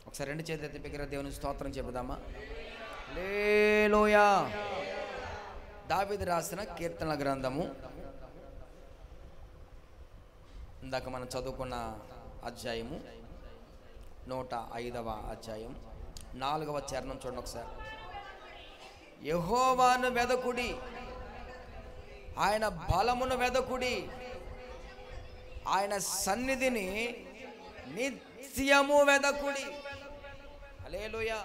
ఒకసారి రెండు చేతులు ఎత్తి బిగ్గరగా దేవునికి స్తోత్రం చెబుదామా? హల్లెలూయా. దావీదు రాసిన కీర్తనల గ్రంథము, ఇందాక మనం చదువుకున్న అధ్యాయము 105వ అధ్యాయం 4వ చరణం చూడండి ఒకసారి. యెహోవాను వెదకుడి, ఆయన బలమును వెదకుడి, ఆయన సన్నిధిని నిత్యము వెదకుడి. హల్లెలూయా.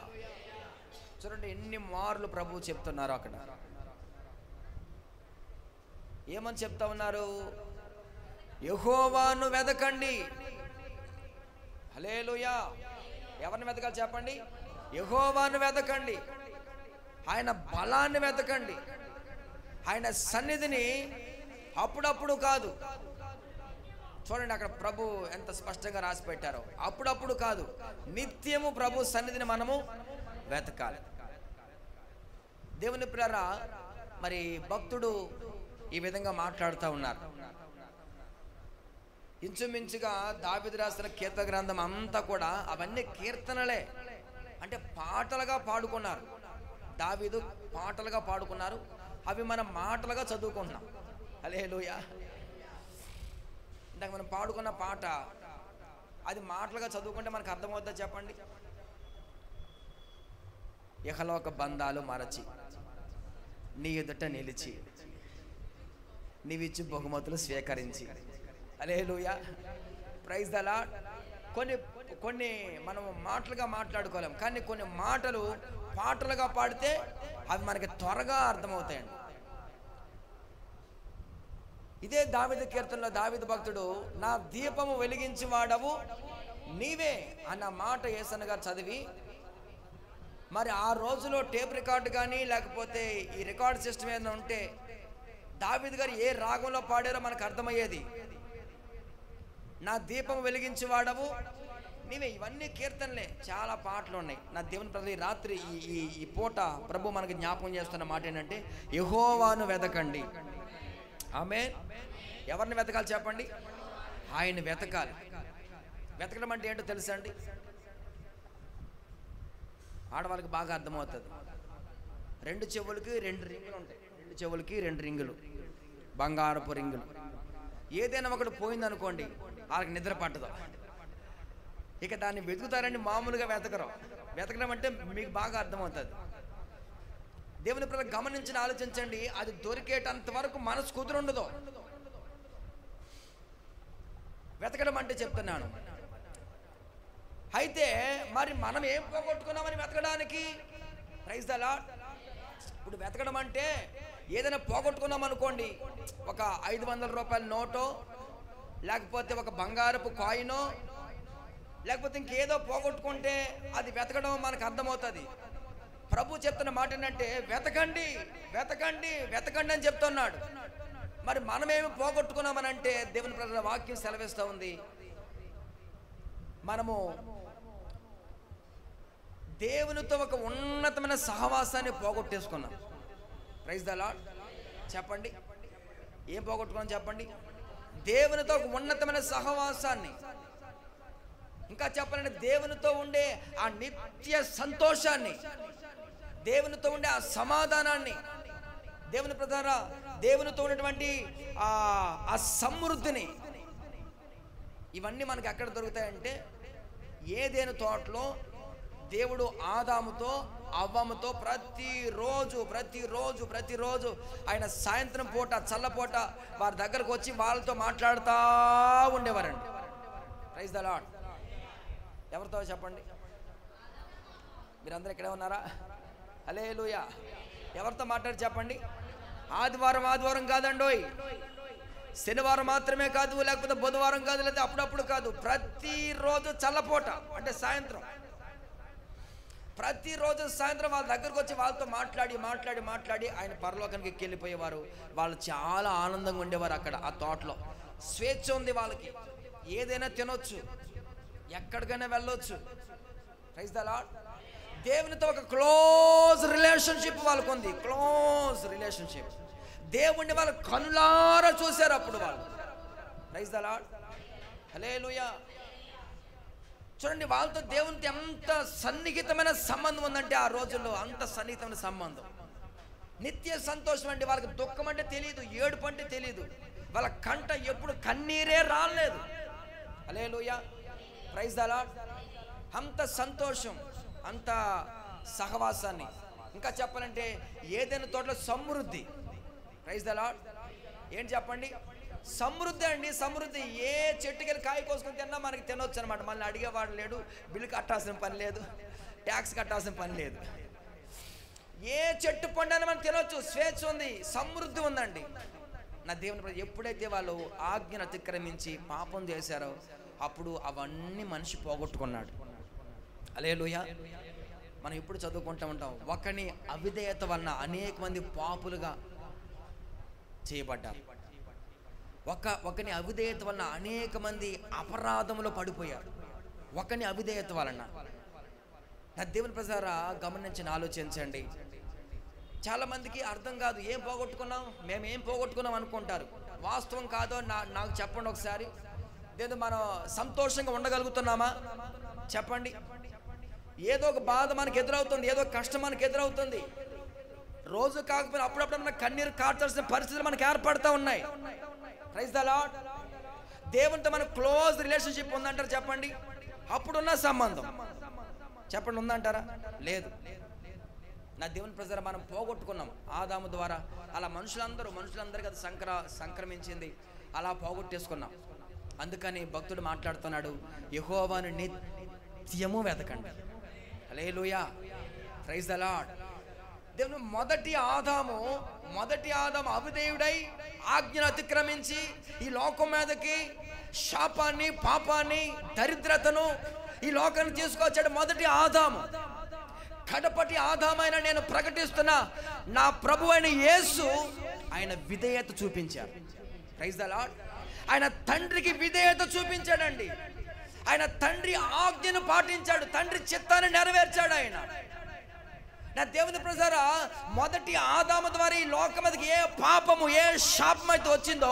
చూడండి ఎన్ని మార్లు ప్రభువు చెప్తున్నారు అక్కడ. ఏమని చెప్తా ఉన్నారు? యెహోవాను వెదకండి. హల్లెలూయా. ఎవరిని వెతకాలి చెప్పండి? యెహోవాను వెతకండి, ఆయన బలాన్ని వెతకండి, ఆయన సన్నిధిని అప్పుడప్పుడు కాదు. చూడండి అక్కడ ప్రభు ఎంత స్పష్టంగా రాసి పెట్టారో. అప్పుడప్పుడు కాదు, నిత్యము ప్రభు సన్నిధిని మనము వెతకాలి. దేవుని ప్రియులారా, మరి భక్తుడు ఈ విధంగా మాట్లాడుతూ ఉన్నారు. ఇంచుమించుగా దావీదు రాసిన కీర్తన గ్రంథం అంతా కూడా అవన్నీ కీర్తనలే, అంటే పాటలుగా పాడుకున్నారు. దావీదు పాటలుగా పాడుకున్నారు, అవి మనం మాటలుగా చదువుకుంటున్నాం. హల్లెలూయా. ఇందాక మనం పాడుకున్న పాట అది మాటలుగా చదువుకుంటే మనకు అర్థమవుతుందా చెప్పండి? ఇహలోక బంధాలు మరచి నీ ఎదుట నిలిచి నీవిచ్చి బహుమతులు స్వీకరించి. హల్లెలూయా. Praise the Lord. కొన్ని మనం మాటలుగా మాట్లాడుకోలేం, కానీ కొన్ని మాటలు పాటలుగా పాడితే అవి మనకి త్వరగా అర్థమవుతాయండి. ఇదే దావీదు కీర్తనలో దావీదు భక్తుడు నా దీపము వెలిగించి వాడవు నీవే అన్న మాట యేసన్న గారు చదివి, మరి ఆ రోజులో టేప్ రికార్డు కానీ లేకపోతే ఈ రికార్డ్ సిస్టమ్ ఏదైనా ఉంటే దావీదు గారు ఏ రాగంలో పాడారో మనకు అర్థమయ్యేది. నా దీపం వెలిగించి వాడవు నీవే. ఇవన్నీ కీర్తనలే, చాలా పాటలు ఉన్నాయి. నా దేవుని ప్రతి రాత్రి ఈ పూట ప్రభు మనకి జ్ఞాపకం చేస్తున్న మాట ఏంటంటే యెహోవాను వెతకండి. ఆమేన్. ఎవరిని వెతకాలి చెప్పండి? ఆయన వెతకాలి. వెతకడం అంటే ఏంటో తెలుసా అండి? ఆడవాళ్ళకి బాగా అర్థమవుతుంది. 2 చెవులకి 2 రింగులు ఉంటాయి. 2 చెవులకి 2 రింగులు, బంగారపు రింగులు. ఏదైనా ఒకటి పోయిందనుకోండి వాళ్ళకి నిద్ర పట్టదు. ఇక దాన్ని వెతుకుతారని మామూలుగా వెతకరు. వెతకడం అంటే మీకు బాగా అర్థమవుతుంది. దేవుని ప్రజలు గమనించి ఆలోచించండి, అది దొరికేటంత వరకు మనసు కుదురుండదు. వెతకడం అంటే చెప్తున్నాను. అయితే మరి మనం ఏం పోగొట్టుకున్నామని వెతకడానికి? Praise the Lord. ఇప్పుడు వెతకడం అంటే ఏదైనా పోగొట్టుకున్నాం అనుకోండి, ఒక 500 రూపాయల నోటో లేకపోతే ఒక బంగారపు కాయినో లేకపోతే ఇంకేదో పోగొట్టుకుంటే అది వెతకడం మనకు అర్థమవుతుంది. ప్రభు చెప్తున్న మాట ఏంటంటే వెతకండి వెతకండి వెతకండి అని చెప్తున్నాడు. మరి మనమేమి పోగొట్టుకున్నామనంటే దేవుని ప్రజల వాక్యం సెలవిస్తూ ఉంది, మనము దేవునితో ఒక ఉన్నతమైన సహవాసాన్ని పోగొట్టేసుకున్నాం. Praise the lord. చెప్పండి, ఏం పోగొట్టుకున్నాం చెప్పండి? దేవునితో ఒక ఉన్నతమైన సహవాసాన్ని, ఇంకా చెప్పాలంటే దేవునితో ఉండే ఆ నిత్య సంతోషాన్ని, దేవునితో ఉండే ఆ సమాధానాన్ని, దేవుని ప్రధాన దేవునితో ఉన్నటువంటి ఆ సమృద్ధిని, ఇవన్నీ మనకి ఎక్కడ దొరుకుతాయంటే ఏదైనా తోటలో దేవుడు ఆదాముతో అవ్వముతో ప్రతిరోజు ఆయన సాయంత్రం పూట చల్లపూట వారి దగ్గరకు వచ్చి వాళ్ళతో మాట్లాడుతూ ఉండేవారండి. Praise the lord. ఎవరితో చెప్పండి? మీరందరూ ఇక్కడే ఉన్నారా? హల్లెలూయా. ఎవరితో మాట్లాడి చెప్పండి? ఆదివారం కాదండోయ్, శనివారం మాత్రమే కాదు, లేకపోతే బుధవారం కాదు, లేకపోతే అప్పుడప్పుడు కాదు, ప్రతిరోజు చల్లపూట అంటే సాయంత్రం, ప్రతిరోజు సాయంత్రం వాళ్ళ దగ్గరకు వచ్చి వాళ్ళతో మాట్లాడి ఆయన పరలోకానికి వెళ్ళిపోయేవారు. వాళ్ళు చాలా ఆనందంగా ఉండేవారు. అక్కడ ఆ తోటలో స్వేచ్ఛ ఉంది వాళ్ళకి, ఏదైనా తినొచ్చు, ఎక్కడికైనా వెళ్ళొచ్చు. Praise the Lord. దేవునితో ఒక క్లోజ్ రిలేషన్షిప్ వాళ్ళకు ఉంది, క్లోజ్ రిలేషన్షిప్. దేవుణ్ణి వాళ్ళు కనులారా చూశారు అప్పుడు వాళ్ళు. Praise the Lord. హల్లెలూయా. చూడండి, వాళ్ళతో దేవునితో ఎంత సన్నిహితమైన సంబంధం ఉందంటే ఆ రోజుల్లో అంత సన్నిహితమైన సంబంధం. నిత్య సంతోషం అండి. వాళ్ళకి దుఃఖం అంటే తెలియదు, ఏడుపు అంటే తెలియదు. వాళ్ళ కంట ఎప్పుడు కన్నీరే రాలేదు. హల్లెలూయా, ప్రైజ్ ద లార్డ్. అంత సంతోషం, అంత సహవాసాన్ని. ఇంకా చెప్పాలంటే ఏదైనా తోటలో సమృద్ధి. Praise the lord. ఏంటి చెప్పండి? సమృద్ధి అండి, సమృద్ధి. ఏ చెట్టుకి కాయ కోసుకొని తిన్నా మనకి తినొచ్చు అనమాట. మళ్ళీ అడిగేవాడు లేడు, బిల్లు కట్టాల్సిన పని లేదు, ట్యాక్స్ కట్టాల్సిన పని లేదు. ఏ చెట్టు పండని మనం తినొచ్చు, స్వేచ్ఛ ఉంది, సమృద్ధి ఉందండి. నా దేవుని ఎప్పుడైతే వాళ్ళు ఆజ్ఞను అతిక్రమించి పాపం చేశారో అప్పుడు అవన్నీ మనిషి పోగొట్టుకున్నాడు. హల్లెలూయా. మనం ఎప్పుడు చదువుకుంటూ ఉంటాం, ఒకని అవిధేయత వలన అనేక మంది పాపులుగా చేయబడ్డారు. ఒకని అవిధేయత వలన అనేక మంది అపరాధంలో పడిపోయారు. ఒకని అవిధేయత వలన. నా దేవుని ప్రజలారా గమనించి ఆలోచించండి. చాలా మందికి అర్థం కాదు, ఏం పోగొట్టుకున్నాం, మేము ఏం పోగొట్టుకున్నాం అనుకుంటారు. వాస్తవం కాదో నాకు చెప్పండి ఒకసారి. లేదు, మనం సంతోషంగా ఉండగలుగుతున్నామా చెప్పండి? ఏదో ఒక బాధ మనకు ఎదురవుతుంది, ఏదో కష్టం మనకు ఎదురవుతుంది. రోజు కాకపోయినా అప్పుడప్పుడు మనకు కన్నీరు కార్చాల్సిన పరిస్థితులు మనకు ఏర్పడుతూ ఉన్నాయి. Praise the Lord. దేవునితో మనకు క్లోజ్ రిలేషన్షిప్ ఉందంటారు చెప్పండి? అప్పుడున్న సంబంధం చెప్పండి, ఉందంటారా? లేదు. నా దేవుని ప్రజలు మనం పోగొట్టుకున్నాం ఆదాము ద్వారా. అలా మనుషులందరికీ అది సంక్రమించింది, అలా పోగొట్టేసుకున్నాం. అందుకని భక్తుడు మాట్లాడుతున్నాడు, యెహోవాను నిత్యము వెతకండి. హల్లెలూయా, ప్రైజ్ ద లార్డ్. దేవుని మొదటి ఆదాము అవిధేయుడై ఆజ్ఞను అతిక్రమించి ఈ లోకం మీదకి శాపాన్ని, పాపాన్ని, దరిద్రతను ఈ లోకాన్ని తీసుకొచ్చాడు. మొదటి ఆదాము. కడపటి ఆదామైన నేను ప్రకటిస్తున్నా, నా ప్రభు అయిన యేసు ఆయన విధేయత చూపించారు. Praise the Lord. ఆయన తండ్రికి విధేయత చూపించాడండి. ఆయన తండ్రి ఆజ్ఞను పాటించాడు, తండ్రి చిత్తాన్ని నెరవేర్చాడు ఆయన. నా దేవుని ప్రజలారా, మొదటి ఆదాము ద్వారా ఈ లోకం మీదకి ఏ పాపము, ఏ శాపం అయితే వచ్చిందో,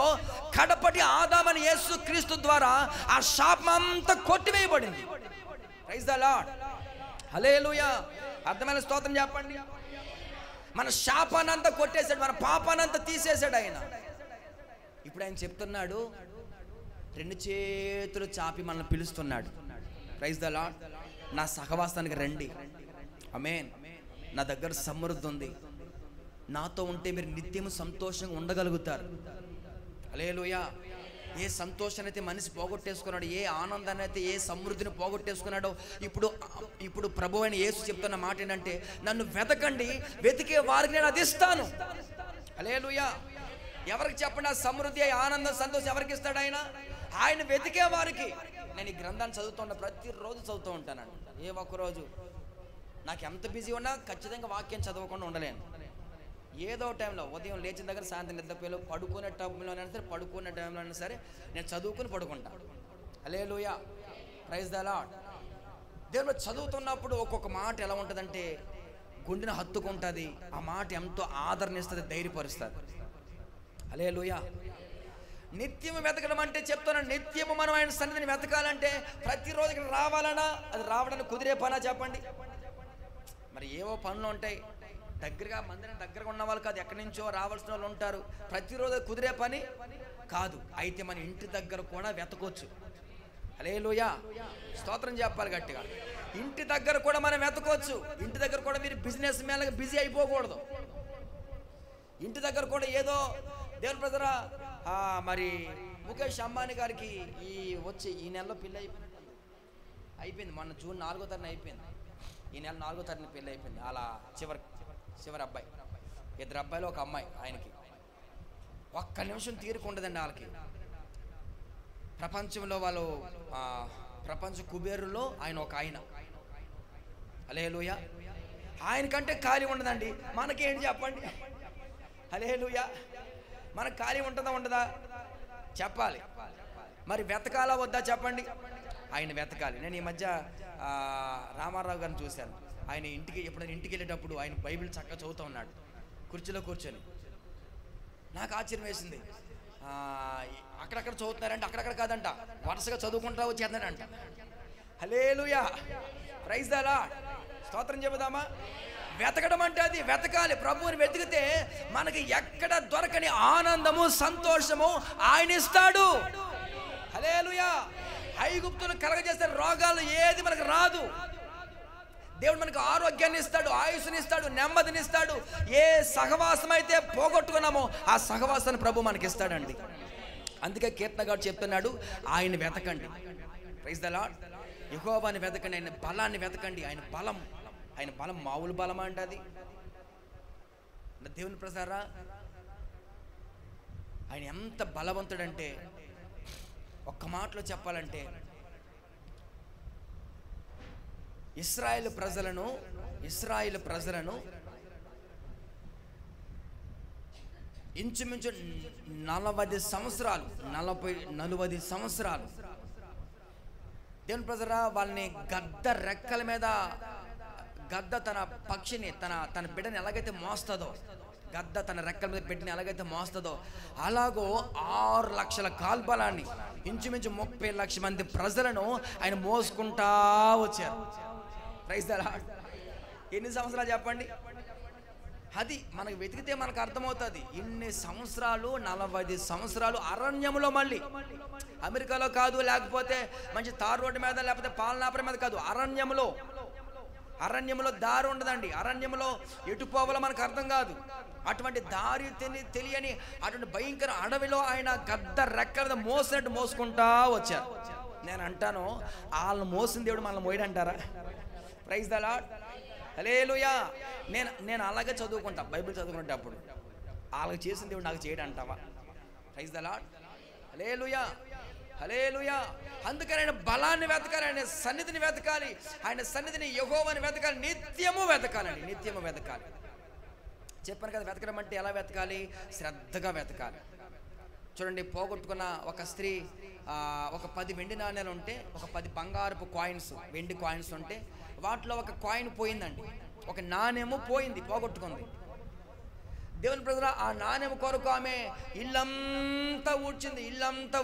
కడపటి ఆదామని యేసు క్రీస్తు ద్వారా ఆ శాపం అంతా కొట్టివేయబడింది. Praise the Lord. హల్లెలూయా. అర్థమైన స్తోత్రం చెప్పండి. మన శాపాన్ని అంతా కొట్టేశాడు, మన పాపాన్ని అంతా తీసేశాడు ఆయన. ఇప్పుడు ఆయన చెప్తున్నాడు, రెండు చేతులు చాపి మనల్ని పిలుస్తున్నాడు. Praise the Lord. నా సహవాసానికి రండి. ఆమేన్. నా దగ్గర సమృద్ధి ఉంది, నాతో ఉంటే మీరు నిత్యము సంతోషంగా ఉండగలుగుతారు. హల్లెలూయా. ఏ సంతోషాన్ని అయితే మనిషి పోగొట్టేసుకున్నాడు, ఏ ఆనందాన్ని అయితే, ఏ సమృద్ధిని పోగొట్టేసుకున్నాడో, ఇప్పుడు ప్రభు అయిన యేసు చెప్తున్న మాట ఏంటంటే, నన్ను వెతకండి, వెతికే వారికి నేను అది ఇస్తాను. హల్లెలూయా. ఎవరికి చెప్పండి ఆ సమృద్ధి, ఆనందం, సంతోషం ఎవరికి ఇస్తాడు ఆయన? ఆయన వెతికే వారికి. నేను ఈ గ్రంథాన్ని చదువుతుంటా, ప్రతిరోజు చదువుతూ ఉంటానండి. ఏ ఒక్కరోజు నాకు ఎంత బిజీ ఉన్నా ఖచ్చితంగా వాక్యం చదవకుండా ఉండలేను. ఏదో టైంలో, ఉదయం లేచిన దగ్గర సాయంత్రం నిద్రపోయి, పడుకునే టైంలోనైనా సరే, పడుకునే టైంలో అయినా సరే నేను చదువుకుని పడుకుంటా. హల్లెలూయా, ప్రైజ్ ద లార్డ్. దేవుడు చదువుతున్నప్పుడు ఒక్కొక్క మాట ఎలా ఉంటుందంటే గుండెను హత్తుకుంటుంది. ఆ మాట ఎంతో ఆదరణిస్తుంది, ధైర్యపరుస్తుంది. హల్లెలూయా. నిత్యము వెతకడం అంటే చెప్తున్నాను, నిత్యము మనం ఆయన సన్నిధిని వెతకాలంటే ప్రతిరోజు ఇక్కడ రావాలన్నా అది రావడానికి కుదిరే పనా చెప్పండి? మరి ఏవో పనులు ఉంటాయి, దగ్గరగా మందిరం దగ్గరగా ఉన్న వాళ్ళు కాదు, ఎక్కడి నుంచో రావాల్సిన వాళ్ళు ఉంటారు. ప్రతిరోజు కుదిరే పని కాదు. అయితే మన ఇంటి దగ్గర కూడా వెతకొచ్చు. హల్లెలూయా, స్తోత్రం చెప్పాలి గట్టిగా. ఇంటి దగ్గర కూడా మనం వెతకొచ్చు. ఇంటి దగ్గర కూడా మీరు బిజినెస్ మీద బిజీ అయిపోకూడదు. ఇంటి దగ్గర కూడా ఏదో దేవుని ప్రజరా, మరి ముఖేష్ అంబానీ గారికి ఈ నెలలో పెళ్ళి అయిపోయింది. మొన్న జూన్ 4వ తారీఖున అయిపోయింది. ఈ నెల 4వ తారీఖున పెళ్ళి అయిపోయింది. అలా చివరి అబ్బాయి, 2 అబ్బాయిలు 1 అమ్మాయి. ఆయనకి ఒక్క నిమిషం తీరుకుండదండి వాళ్ళకి. ప్రపంచంలో వాళ్ళు ప్రపంచ కుబేరులో ఆయన ఒక ఆయన. హల్లెలూయా. ఆయనకంటే ఖాళీ ఉండదండి. మనకేంటి చెప్పండి? హల్లెలూయా. మనకు ఖాళీ ఉండదా? చెప్పాలి. మరి వెతకాలా వద్దా చెప్పండి? ఆయన వెతకాలి. నేను ఈ మధ్య రామారావు గారిని చూశాను. ఆయన ఎప్పుడైనా ఇంటికి వెళ్ళేటప్పుడు ఆయన బైబిల్ చక్కగా చదువుతూ ఉన్నాడు కుర్చీలో కూర్చొని. నాకు ఆశ్చర్యం వేసింది. అక్కడక్కడ చదువుతున్నారంటే అక్కడక్కడ కాదంట, వరుసగా చదువుకుంటా వచ్చేస్తున్నాడంట. హల్లెలూయా, ప్రైజ్ ద లార్డ్. స్తోత్రం చెబుదామా? వెతకడం అంటే అది వెతకాలి. ప్రభువుని వెతికితే మనకి ఎక్కడ దొరకని ఆనందము, సంతోషము ఆయన ఇస్తాడు. హల్లెలూయా. ఐగుప్తులు కలగజేసే రోగాలు ఏది మనకు రాదు. దేవుడు మనకు ఆరోగ్యాన్ని ఇస్తాడు, ఆయుష్ని ఇస్తాడు, నెమ్మదిని ఇస్తాడు. ఏ సహవాసం అయితే పోగొట్టుకున్నామో ఆ సహవాసాన్ని ప్రభు మనకి ఇస్తాడండి. అందుకే కీర్తనగాడు చెప్తున్నాడు, ఆయన వెతకండి. Praise the lord. యెహోవాని వెతకండి, ఆయన బలాన్ని వెతకండి. ఆయన బలం మామూలు బలమా అంటే అది? దేవుని ప్రసారా, ఆయన ఎంత బలవంతుడంటే ఒక్క మాటలో చెప్పాలంటే ఇశ్రాయేలు ప్రజలను ఇంచుమించు 40 సంవత్సరాలు దేవుని ప్రజరా వాళ్ళని గద్ద రెక్కల మీద, గద్ద తన పక్షిని తన బిడ్డని ఎలాగైతే మోస్తుందో, గద్ద తన రెక్కల మీద పెట్టిన ఎలాగైతే మోస్తుందో అలాగో 6 లక్షల కాల్బలాన్ని, ఇంచుమించు 30 లక్షల మంది ప్రజలను ఆయన మోసుకుంటా వచ్చారు. Praise the Lord. ఎన్ని సంవత్సరాలు చెప్పండి? అది మనకు వెతికితే మనకు అర్థమవుతుంది. ఇన్ని సంవత్సరాలు, 40 సంవత్సరాలు అరణ్యములో, మళ్ళీ అమెరికాలో కాదు, లేకపోతే మంచి తార్ రోడ్డు మీద, లేకపోతే పాలనాపురం మీద కాదు, అరణ్యములో దారి ఉండదండి. అరణ్యములో ఎటు పోవాలో మనకు అర్థం కాదు. అటువంటి దారి తెలియని అటువంటి భయంకర అడవిలో ఆయన గద్ద రెక్కల మీద మోసుకుంటా వచ్చారు. నేను అంటాను, వాళ్ళని మోసిన దేవుడు మనల్ని మోయడంటారా? Praise the Lord. హల్లెలూయా. నేను అలాగే చదువుకుంటా, బైబిల్ చదువుకుంటే అప్పుడు వాళ్ళకి చేసిన దేవుడు నాకు చేయడం అంటావా? Praise the Lord. Hallelujah, hallelujah. అందుకని ఆయన బలాన్ని వెతకాలి, ఆయన సన్నిధిని వెతకాలి, ఆయన సన్నిధిని, యెహోవాని వెతకాలి, నిత్యము వెతకాలండి, నిత్యము వెతకాలి. చెప్పాను కదా, వెతకడం అంటే ఎలా వెతకాలి? శ్రద్ధగా వెతకాలి. చూడండి, పోగొట్టుకున్న ఒక స్త్రీ ఒక 10 వెండి నాణ్యాలు ఉంటే, ఒక 10 బంగారపు కాయిన్స్, వెండి కాయిన్స్ ఉంటే వాటిలో ఒక కాయిన్ పోయిందండి, ఒక నాణ్యము పోయింది, పోగొట్టుకుంది. దేవుని ప్రజల ఆ నాణ్యం కొరకు ఆమె ఇల్లంతా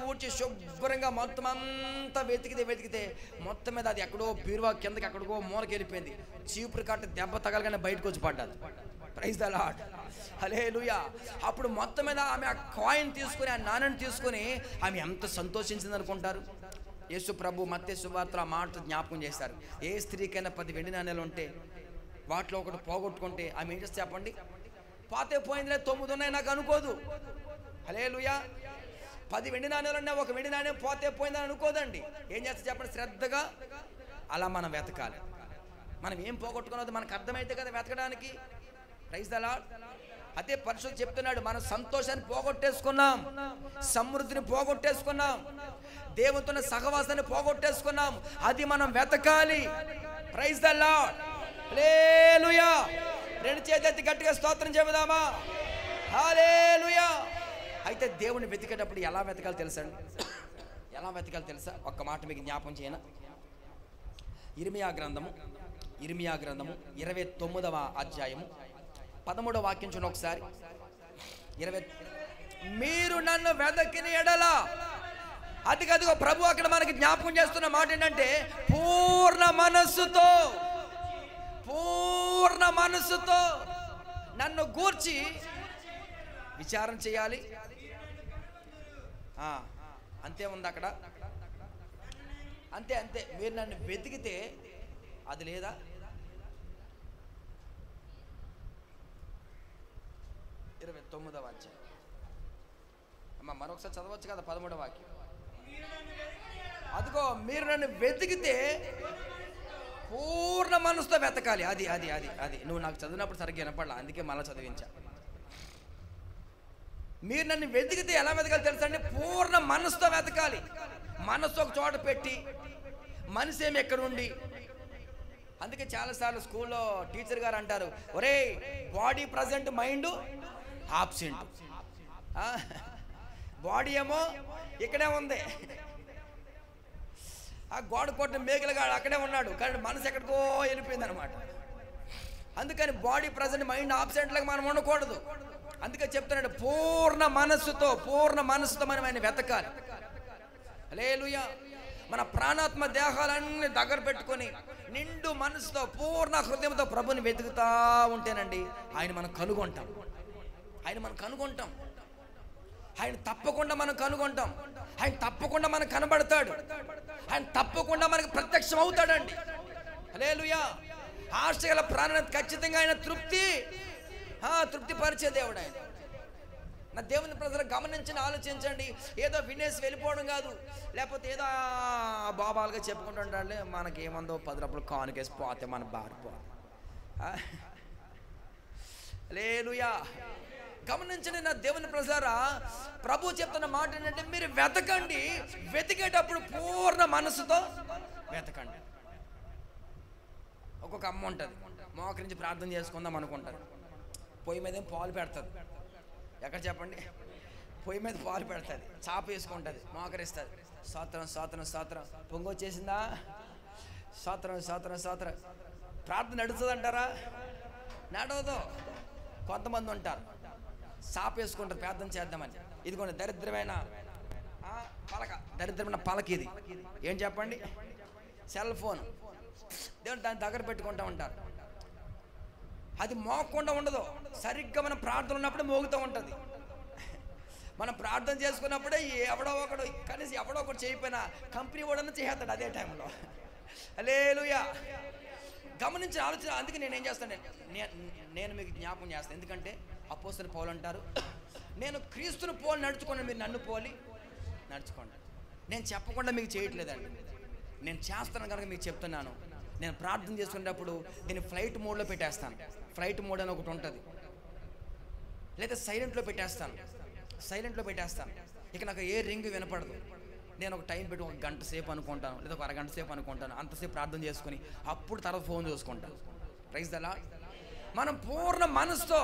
ఊడ్చి శుభ్రంగా మొత్తం అంతా వెతికితే మొత్తం మీద అది ఎక్కడో బీరువా కిందకి ఎక్కడికో మూలకి వెళ్ళిపోయింది. చీపురు కట్ట దెబ్బ తగలగానే బయటకు వచ్చి పడ్డది. Praise the Lord. హల్లెలూయా. అప్పుడు మొత్తం మీద ఆమె ఆ కాయిన్ తీసుకుని, ఆ నాణ్యం తీసుకుని ఆమె ఎంత సంతోషించింది అనుకుంటారు? యేసు ప్రభు మత్తయి సువార్తలో ఆ మాట జ్ఞాపకం చేశారు. ఏ స్త్రీకైనా 10 వెండి నాణ్యాలు ఉంటే వాటిలో ఒకటి పోగొట్టుకుంటే ఆమె ఏం చేస్తే చెప్పండి? పాతే పోయిందిలే, 9 ఉన్నాయి నాకు అనుకోదు. హల్లెలూయా. 10 వెండి నాణ్యాలు ఉన్నాయి, ఒక వెండి నాణ్యం పోతే పోయిందని అనుకోదండి. ఏం చేస్తే చెప్పండి? శ్రద్ధగా అలా మనం వెతకాలి. మనం ఏం పోగొట్టుకున్నది మనకు అర్థమైతే కదా వెతకడానికి. Praise the Lord. అదే పరిశుద్ధుడు చెప్తున్నాడు, మనం సంతోషాన్ని పోగొట్టేసుకున్నాం, సమృద్ధిని పోగొట్టేసుకున్నాం, దేవునితో సహవాసాన్ని పోగొట్టేసుకున్నాం. అది మనం వెతకాలి. Praise the Lord. హల్లెలూయా. 2 చేతులెత్తి గట్టిగా స్తోత్రం చెబుదామా? హల్లెలూయా. అయితే దేవుని వెతికేటప్పుడు ఎలా వెతకాలి తెలుసండి? ఎలా వెతకాలి తెలుసా? ఒక్క మాట మీకు జ్ఞాపకం చేయనా? ఇర్మియా గ్రంథము 29వ అధ్యాయము 13వ వాక్యం చూడండి ఒకసారి. 20 మీరు నన్ను వెతకిన ఎడల, అదిగదిగో ప్రభు అక్కడ మనకి జ్ఞాపకం చేస్తున్న మాట ఏంటంటే, పూర్ణ మనస్సుతో నన్ను గూర్చి విచారణ చేయాలి. అంతే ఉంది అక్కడ. అంతే మీరు నన్ను వెతికితే అది లేదా? 29వ అధ్యాయం అమ్మ మరొకసారి చదవచ్చు కదా 13వ వాక్యం. అదిగో మీరు నన్ను వెతికితే పూర్ణ మనసుతో వెతకాలి. అది అది అది అది నువ్వు నాకు చదివినప్పుడు సరిగ్గా వినపడలా, అందుకే మళ్ళీ చదివించా. మీరు నన్ను వెతికితే ఎలా వెతకాలి తెలుసా అండి? పూర్ణ మనసుతో వెతకాలి. మనసు ఒక చోట పెట్టి, మనసు ఏమి ఎక్కడుండి. అందుకే చాలాసార్లు స్కూల్లో టీచర్ గారు అంటారు, ఒరే body present mind absent. Body ఏమో ఇక్కడే ఉంది, ఆ గోడ కొట్టిన మేకలుగాడు అక్కడే ఉన్నాడు, కానీ మనసు ఎక్కడికో వెళ్ళిపోయింది అనమాట. అందుకని బాడీ ప్రజెంట్ మైండ్ ఆబ్సెంట్ లాగా మనం ఉండకూడదు. అందుకే చెప్తున్నాడు, పూర్ణ మనస్సుతో మనం ఆయన వెతకాలి. హల్లెలూయా. మన ప్రాణాత్మ దేహాలన్నీ దగ్గర పెట్టుకొని నిండు మనసుతో పూర్ణ హృదయంతో ప్రభుని వెతుకుతా ఉంటేనండి ఆయన మనం కనుగొంటాం. ఆయన తప్పకుండా మనం కనుగొంటాం. ఆయన తప్పకుండా మనకు కనబడతాడు. ఆయన తప్పకుండా మనకు ప్రత్యక్షం అవుతాడండి. హల్లెలూయా. ఆశ గల ప్రాణాన్ని ఖచ్చితంగా ఆయన తృప్తి పరిచే దేవుడు ఆయన. నా దేవుని ప్రజలు గమనించండి, ఆలోచించండి. ఏదో వినేసి వెళ్ళిపోవడం కాదు, లేకపోతే ఏదో బాబాలుగా చెప్పుకుంటూ ఉండాలి. మనకి ఏమందో 10 రూపాయలు కానుకేసి పోతే మన బారిపోవాలి. హల్లెలూయా. గమనించండి నా దేవుని ప్రజలారా, ప్రభు చెప్తున్న మాట ఏంటంటే మీరు వెతకండి, వెతికేటప్పుడు పూర్ణ మనసుతో వెతకండి. ఒక్కొక్క అమ్మ ఉంటుంది, మోకరించి ప్రార్థన చేసుకుందాం అనుకుంటారు. పొయ్యి మీద పాలు పెడుతుంది. ఎక్కడ చెప్పండి? పొయ్యి మీద పాలు పెడుతుంది, చాప వేసుకుంటుంది, మోకరిస్తుంది. స్తోత్రం పొంగొచ్చేసిందా? స్తోత్రం. ప్రార్థన నడుస్తుంది అంటారా? నడవదు. కొంతమంది ఉంటారు చాప వేసుకుంటారు ప్రార్థన చేద్దామని. ఇదిగోండి దరిద్రమైన పలక. ఇది ఏం చెప్పండి? Cell phone. దేవుడు దాన్ని దగ్గర పెట్టుకుంటూ ఉంటారు. అది మోగకుండా ఉండదు, సరిగ్గా మనం ప్రార్థన ఉన్నప్పుడే మోగుతూ ఉంటుంది. మనం ప్రార్థన చేసుకున్నప్పుడే ఎవడో ఒకడు చేయకపోయినా కంపెనీ వాడన్నా చేస్తాడు అదే టైంలో. హల్లెలూయా. గమనించి ఆలోచన. అందుకే నేనేం చేస్తాను, నేను మీకు జ్ఞాపకం చేస్తాను. ఎందుకంటే అపోస్తలుడు పౌలు అంటారు, నేను క్రీస్తుని పోలి నడుచుకోండి, మీరు నన్ను పోలి నడుచుకోండి. నేను చెప్పకుండా మీకు చేయట్లేదండి, నేను చేస్తాను కనుక మీకు చెప్తున్నాను. నేను ప్రార్థన చేసుకునేటప్పుడు నేను ఫ్లైట్ మోడ్లో పెట్టేస్తాను. ఫ్లైట్ మోడ్ అని ఒకటి ఉంటుంది, లేదా సైలెంట్లో పెట్టేస్తాను. ఇక నాకు ఏ రింగ్ వినపడదు. నేను ఒక టైం పెట్టి 1 గంట సేపు అనుకుంటాను, లేదా ఒక అరగంట సేపు అనుకుంటాను. అంతసేపు ప్రార్థన చేసుకుని అప్పుడు తర్వాత ఫోన్ చూసుకుంటాను. Praise the Lord. మనం పూర్ణ మనసుతో,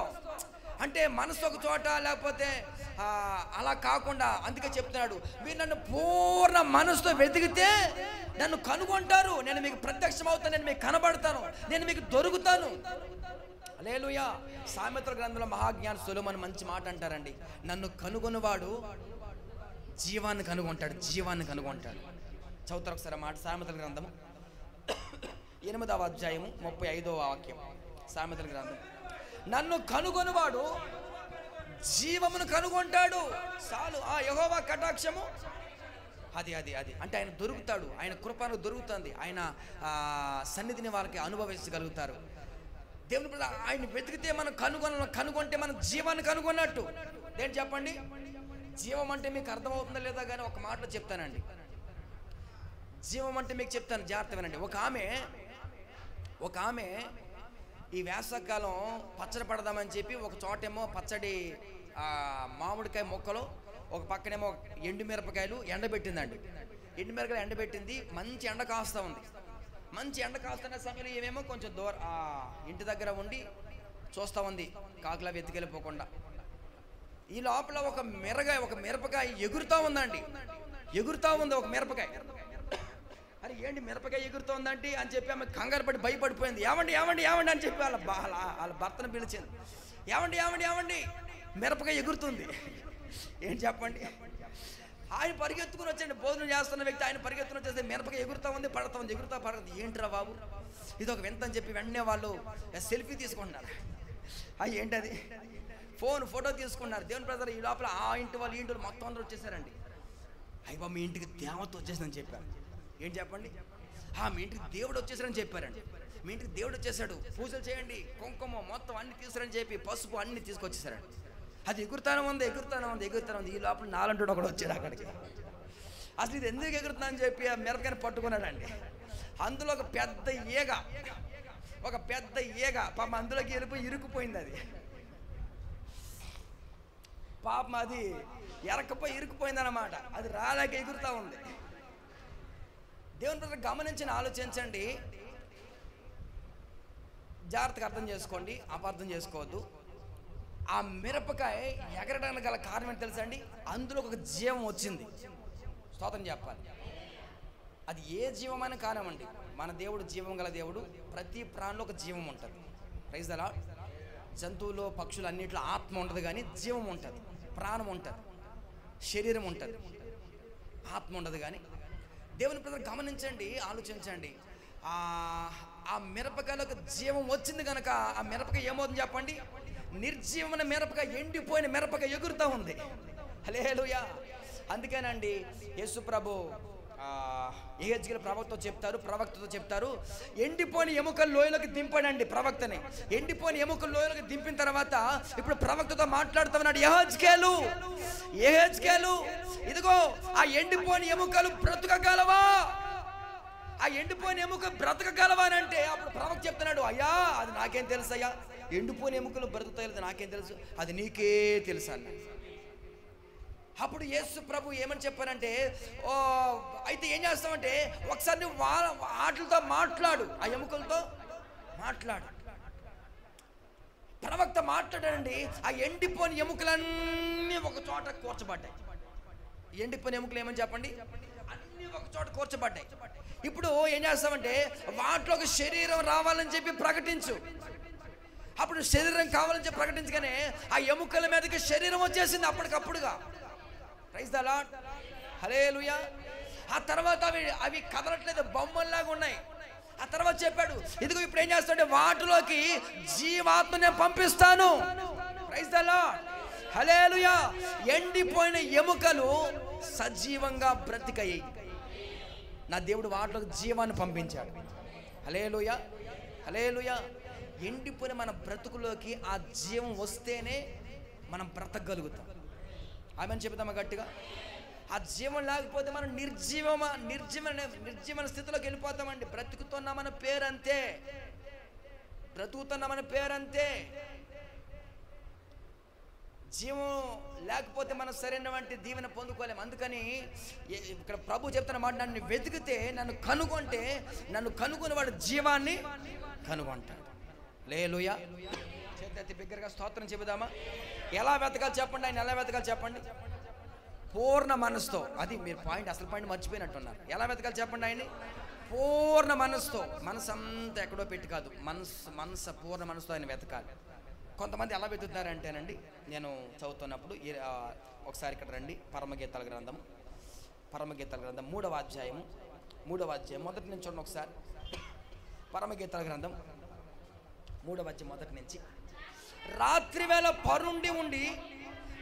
అంటే మనసు ఒక చోట లేకపోతే అలా కాకుండా, అందుకే చెప్తున్నాడు మీరు నన్ను పూర్ణ మనసుతో వెతికితే నన్ను కనుగొంటారు. నేను మీకు ప్రత్యక్షం అవుతాను, నేను మీకు కనబడతాను, నేను మీకు దొరుకుతాను. హల్లెలూయా. సామెతల గ్రంథంలో మహాజ్ఞాని సొలొమోను మంచి మాట అంటారండి, నన్ను కనుగొనువాడు జీవాన్ని కనుగొంటాడు. చదువుతారు ఒకసారి మాట. సామెతల గ్రంథము 8వ అధ్యాయము 35వ వాక్యం. సామెతల గ్రంథం. నన్ను కనుగొనువాడు జీవమును కనుగొంటాడు. చాలు. యెహోవా కటాక్షము అది అంటే ఆయన దొరుకుతాడు, ఆయన కృపను దొరుకుతుంది, ఆయన సన్నిధిని వాళ్ళకి అనుభవించగలుగుతారు. దేవుని ప్రజలు ఆయన వెతికితే మనం కనుగొంటే మనం జీవాన్ని కనుగొన్నట్టు. ఏంటి చెప్పండి? జీవం అంటే మీకు అర్థమవుతుందా లేదా కానీ ఒక మాటలో చెప్తానండి. జీవం అంటే మీకు చెప్తాను, జాగ్రత్త వినండి. ఒక ఆమె ఈ వేసవకాలం పచ్చడి పడదామని చెప్పి ఒక చోటేమో పచ్చడి మామిడికాయ మొక్కలు, ఒక పక్కనేమో ఎండుమిరపకాయలు ఎండబెట్టిందండి. ఎండుమిరపకాయలు ఎండబెట్టింది, మంచి ఎండ కాస్తా ఉంది. మంచి ఎండ కాస్తున్న సమయంలో ఏమేమో కొంచెం ఇంటి దగ్గర ఉండి చూస్తూ ఉంది, కాకులా వెతికెళ్ళిపోకుండా. ఈ లోపల ఒక మిరపకాయ ఎగురుతూ ఉందండి. ఒక మిరపకాయ. అరే ఏంటి మిరపకాయ ఎగురుతూ ఉందంటే అని చెప్పి ఆమె కంగారు పడి భయపడిపోయింది. ఏమండి అని చెప్పి వాళ్ళ భర్తను పిలిచింది. ఏమండి మిరపకాయ ఎగురుతుంది. ఏం చెప్పండి? ఆయన పరిగెత్తుకుని వచ్చండి, భోజనం చేస్తున్న వ్యక్తి ఆయన పరిగెత్తుకుని వచ్చేస్తే మిరపకాయ ఎగురుతూ ఉంది, ఎగురుతా పడుతుంది. ఏంట్రా బాబు ఇది ఒక వింత అని చెప్పి వెంటనే వాళ్ళు సెల్ఫీ తీసుకుంటున్నారు. ఏంటది? ఫోటో తీసుకున్నారు. దేవుని ప్రజలు ఈ లోపల ఆ ఇంటి వాళ్ళు ఈ ఇంటి వాళ్ళు మొత్తం అందరూ వచ్చేసారండి. అయ్యా మీ ఇంటికి దేవత వచ్చేసిందని చెప్పారు. ఏం చెప్పండి? మీ ఇంటికి దేవుడు వచ్చేసారని చెప్పారండి. మీ ఇంటికి దేవుడు వచ్చేసాడు, పూజలు చేయండి, కుంకుమ మొత్తం అన్ని తీసుకురని చెప్పి పసుపు అన్ని తీసుకొచ్చేసారండి. అది ఎగురుతానే ఉంది. ఈ లోపల నాలంటోడు ఒకడు వచ్చాడు అక్కడికి. అసలు ఇది ఎందుకు ఎగురుతున్నా అని చెప్పి ఆ మిరపకాయని పట్టుకున్నాడండి. అందులో ఒక పెద్ద ఈగ పాపం అందులోకి వెళ్ళిపోయి ఇరుక్కుపోయింది. అది పాపం అది ఇరుక్కుపోయింది అన్నమాట. అది రాలేక ఎగురుతూ ఉంది. దేవుని ప్రజలు గమనించి ఆలోచించండి, జాగ్రత్తగా అర్థం చేసుకోండి, అపార్థం చేసుకోవద్దు. ఆ మిరపకాయ ఎగరడానికి గల కారణం ఏంటి తెలుసా అండి? అందులో ఒక జీవం వచ్చింది. స్తోత్రం చెప్పాలి. అది ఏ జీవమైన కారణమండి, మన దేవుడు జీవం గల దేవుడు. ప్రతి ప్రాణిలో ఒక జీవం ఉంటుంది. Praise the Lord. జంతువులు పక్షులు అన్నిట్లో ఆత్మ ఉంటుంది, కానీ జీవం ఉంటుంది, ప్రాణం ఉంటుంది, శరీరం ఉంటుంది, ఆత్మ ఉండదు. కానీ దేవుని ప్రజలు గమనించండి, ఆలోచించండి. ఆ మిరపకాయలకు జీవం వచ్చింది కనుక ఆ మిరపకాయ ఏమవుతుంది చెప్పండి? నిర్జీవమైన మిరపకాయ, ఎండిపోయిన మిరపకాయ ఎగురుతూ ఉంది. హల్లెలూయా. అందుకేనండి యేసు ప్రభు యెహెజ్కేలు ప్రవక్తతో చెప్తారు, ఎండిపోయిన ఎముకలు లోయలోకి దింపాడండి ప్రవక్తని. ఎండిపోయిన ఎముకలు లోయలోకి దింపిన తర్వాత ఇప్పుడు ప్రవక్తతో మాట్లాడుతూ ఉన్నాడు, యెహెజ్కేలు ఇదిగో ఆ ఎండిపోయిన ఎముకలు బ్రతకగలవా? ఆ ఎండిపోయిన ఎముక బ్రతకగలవా అని అంటే అప్పుడు ప్రవక్త చెప్తున్నాడు, అయ్యా అది నాకేం తెలుసు అయ్యా, ఎండిపోయిన ఎముకలు బ్రతుకుతాయి నాకేం తెలుసు, అది నీకే తెలుసు అన్న. అప్పుడు యేసు ప్రభు ఏమని చెప్పారంటే, అయితే ఏం చేస్తామంటే ఒకసారి నువ్వు వాటితో మాట్లాడు, ఆ ఎముకలతో మాట్లాడు. ప్రవక్త మాట్లాడండి, ఆ ఎండిపోయిన ఎముకలన్నీ ఒక చోట కూర్చబడ్డాయి. ఎండిపోయిన ఎముకలు ఏమని చెప్పండి? అన్నీ ఒక చోట కూర్చబడ్డాయి. ఇప్పుడు ఏం చేస్తామంటే వాటిలో ఒక శరీరం రావాలని చెప్పి ప్రకటించు. అప్పుడు శరీరం కావాలని చెప్పి ప్రకటించగానే ఆ ఎముకల మీదకి శరీరం వచ్చేసింది అప్పటికప్పుడుగా. ప్రైజ్ ద లార్డ్, హల్లెలూయా. ఆ తర్వాత అవి కదలట్లేదు, బొమ్మల్లాగా ఉన్నాయి. ఆ తర్వాత చెప్పాడు, ఇదిగో ఇప్పుడు ఏం చేస్తాడంటే వాటిలోకి జీవాత్మ నేను పంపిస్తాను. ప్రైజ్ ద లార్డ్, హల్లెలూయా. ఎండిపోయిన ఎముకలు సజీవంగా బ్రతికాయి. నా దేవుడు వాటిలోకి జీవాన్ని పంపించాడు. హల్లెలూయా, హల్లెలూయా. ఎండిపోయిన మన బ్రతుకులోకి ఆ జీవం వస్తేనే మనం బ్రతకగలుగుతాం. ఆమెను చెబుతామా గట్టిగా? ఆ జీవం లేకపోతే మనం నిర్జీవమైన స్థితిలోకి వెళ్ళిపోతామండి. బ్రతుకుతున్నామన్న పేరంతే, బ్రతుకుతున్నామన్న పేరంతే. జీవం లేకపోతే మనం సరైనటువంటి దీవెన పొందుకోలేము. అందుకని ఇక్కడ ప్రభు చెప్తున్న మాట, నన్ను వెతికితే, నన్ను కనుగొంటే, నన్ను కనుగొని వాడు జీవాన్ని కనుగొంటాడు. హల్లెలూయా. చేతి బిగ్గరగా స్తోత్రం చెబుదామా? ఎలా వెతకాలి చెప్పండి? ఆయన ఎలా వెతకాలి చెప్పండి? పూర్ణ మనసుతో. అది మీరు అసలు పాయింట్ మర్చిపోయినట్టున్నారు. ఎలా వెతకాలి చెప్పండి ఆయన్ని? పూర్ణ మనసుతో. మనసు అంతా ఎక్కడో పెట్టి కాదు, మనసు పూర్ణ మనసుతో ఆయన వెతకాలి. కొంతమంది ఎలా వెతుకుతారంటేనండి, నేను చదువుతున్నప్పుడు ఒకసారి ఇక్కడ రండి, పరమగీతాల గ్రంథం 3వ అధ్యాయం మొదటి నుంచి చూడండి ఒకసారి. పరమగీతాల గ్రంథం 3వ అధ్యాయం మొదటి నుంచి. రాత్రి వేళ పరుండి ఉండి